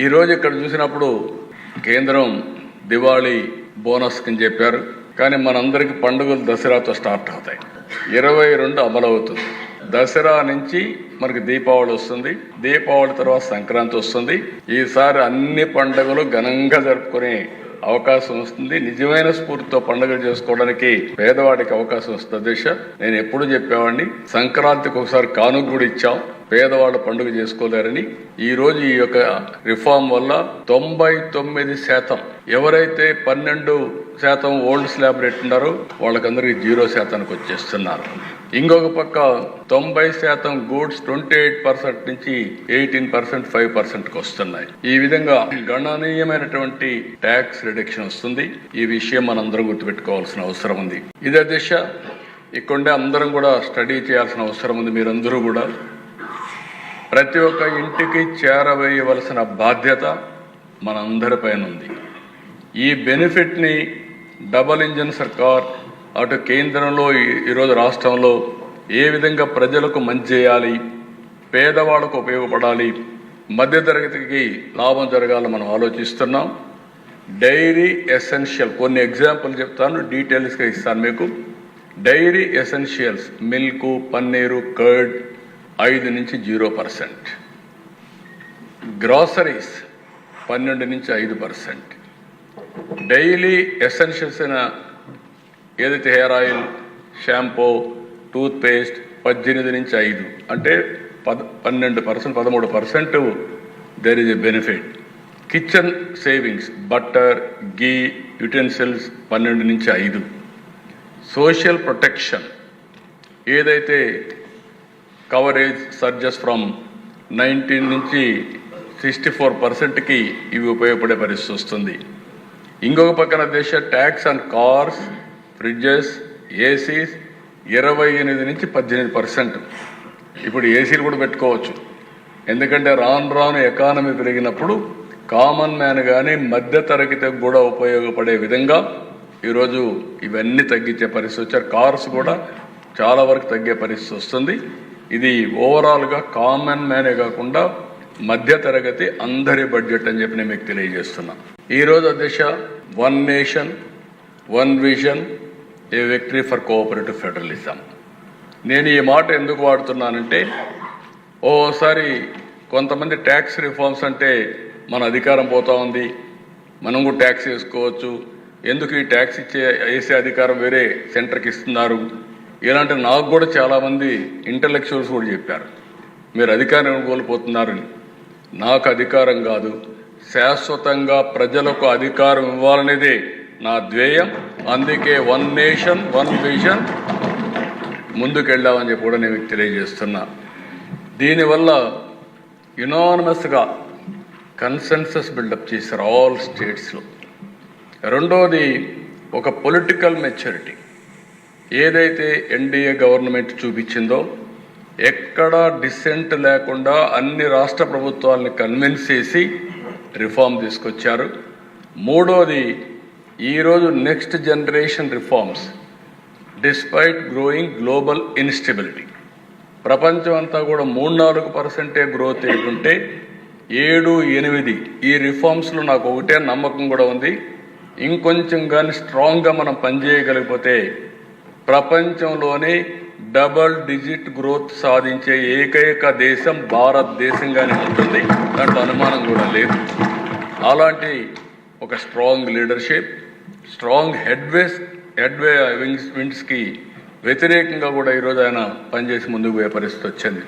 ఈరోజు ఇక్కడ చూసినప్పుడు కేంద్రం దివాళీ బోనస్ అని చెప్పారు. కానీ మనందరికీ పండుగలు దసరాతో స్టార్ట్ అవుతాయి. 22 అమలవుతుంది. దసరా నుంచి మనకి దీపావళి వస్తుంది. దీపావళి తర్వాత సంక్రాంతి వస్తుంది. ఈసారి అన్ని పండుగలు ఘనంగా జరుపుకునే అవకాశం వస్తుంది. నిజమైన స్ఫూర్తితో పండుగలు చేసుకోవడానికి పేదవాడికి అవకాశం వస్తుంది. దిశ నేను ఎప్పుడు చెప్పేవాడిని, సంక్రాంతికి ఒకసారి కానుక కూడా ఇచ్చాం, పేదవాళ్ళు పండుగ చేసుకోలేరని. ఈ రోజు ఈ యొక్క రిఫార్మ్ వల్ల 99% ఎవరైతే 12% ఓల్డ్ స్లాబ్ రేట్ ఉన్నారో వాళ్ళకందరికీ 0% వచ్చేస్తున్నారు. ఇంకొక పక్క 90% గూడ్స్ 28% నుంచి 18%, 5%కి వస్తున్నాయి. ఈ విధంగా గణనీయమైనటువంటి ట్యాక్స్ రిడక్షన్ వస్తుంది. ఈ విషయం మనందరం గుర్తుపెట్టుకోవాల్సిన అవసరం ఉంది. ఇదే దిశ ఇక్కడే అందరం కూడా స్టడీ చేయాల్సిన అవసరం ఉంది. మీరందరూ కూడా ప్రతి ఒక్క ఇంటికి చేరవేయవలసిన బాధ్యత మనందరిపైన ఉంది. ఈ బెనిఫిట్ని డబల్ ఇంజన్ సర్కార్ అటు కేంద్రంలో ఈరోజు రాష్ట్రంలో ఏ విధంగా ప్రజలకు మంచి చేయాలి, పేదవాళ్ళకు ఉపయోగపడాలి, మధ్యతరగతికి లాభం జరగాలని మనం ఆలోచిస్తున్నాం. డైరీ ఎసెన్షియల్ కొన్ని ఎగ్జాంపుల్ చెప్తాను, డీటెయిల్స్గా ఇస్తాను మీకు. Dairy essentials milk, paneer, curd 5 నుంచి 0%, గ్రాసరీస్ 12 నుంచి 5%, డైలీ ఎసెన్షియల్స్ అయిన ఏదైతే hair oil, shampoo, toothpaste 18 నుంచి 5, అంటే 12%, 13% there is a benefit. Kitchen savings butter, ghee, utensils 12 నుంచి 5. సోషల్ ప్రొటెక్షన్ ఏదైతే కవరేజ్ సర్జెస్ ఫ్రమ్ 19 నుంచి 64%కి ఇవి ఉపయోగపడే పరిస్థితి వస్తుంది. ఇంకొక పక్కన దేశ tax on cars, fridges, ACs 28 నుంచి 18%. ఇప్పుడు ఏసీలు కూడా పెట్టుకోవచ్చు. ఎందుకంటే రాను ఎకానమీ పెరిగినప్పుడు కామన్ మ్యాన్ కానీ మధ్యతరగతికి కూడా ఉపయోగపడే విధంగా ఈరోజు ఇవన్నీ తగ్గించే పరిస్థితి వచ్చారు. కార్స్ కూడా చాలా వరకు తగ్గే పరిస్థితి వస్తుంది. ఇది ఓవరాల్గా కామన్ మ్యానే కాకుండా మధ్యతరగతి అందరి బడ్జెట్ అని చెప్పి నేను మీకు తెలియజేస్తున్నా. ఈరోజు దిశ one nation, one vision, a victory for cooperative federalism. నేను ఈ మాట ఎందుకు వాడుతున్నానంటే, ఓసారి కొంతమంది ట్యాక్స్ రిఫార్మ్స్ అంటే మన అధికారం పోతా ఉంది, మనం కూడా ట్యాక్స్ వేసుకోవచ్చు, ఎందుకు ఈ ట్యాక్స్ వేసే అధికారం వేరే సెంటర్కి ఇస్తున్నారు, ఇలాంటి నాకు కూడా చాలామంది ఇంటలెక్చువల్స్ కూడా చెప్పారు, మీరు అధికారం కోల్పోతున్నారని. నాకు అధికారం కాదు, శాశ్వతంగా ప్రజలకు అధికారం ఇవ్వాలనేదే నా ధ్యేయం. అందుకే వన్ నేషన్, వన్ విజన్ ముందుకెళ్ళామని చెప్పి కూడా నేను తెలియజేస్తున్నా. దీనివల్ల యునానిమస్గా కన్సెన్సస్ బిల్డప్ చేశారు ఆల్ స్టేట్స్లో. రెండోది ఒక పొలిటికల్ మెచ్యూరిటీ ఏదైతే ఎన్డీఏ గవర్నమెంట్ చూపించిందో, ఎక్కడా డిసెంట్ లేకుండా అన్ని రాష్ట్ర ప్రభుత్వాలని కన్విన్స్ చేసి రిఫార్మ్ తీసుకొచ్చారు. మూడోది ఈరోజు next generation reforms despite growing global instability, ప్రపంచం అంతా కూడా 3-4% గ్రోత్ ఏంటంటే 7-8 ఈ రిఫార్మ్స్లో నాకు ఒకటే నమ్మకం కూడా ఉంది. ఇంకొంచెం కానీ స్ట్రాంగ్గా మనం పనిచేయగలిగిపోతే ప్రపంచంలోనే డబల్ డిజిట్ గ్రోత్ సాధించే ఏకైక దేశం భారతదేశంగానే ఉంటుంది. దాంట్లో అనుమానం కూడా లేదు. అలాంటి ఒక స్ట్రాంగ్ లీడర్షిప్, స్ట్రాంగ్ హెడ్వే విండ్స్కి వ్యతిరేకంగా కూడా ఈరోజు ఆయన పనిచేసి ముందుకు పోయే పరిస్థితి వచ్చింది.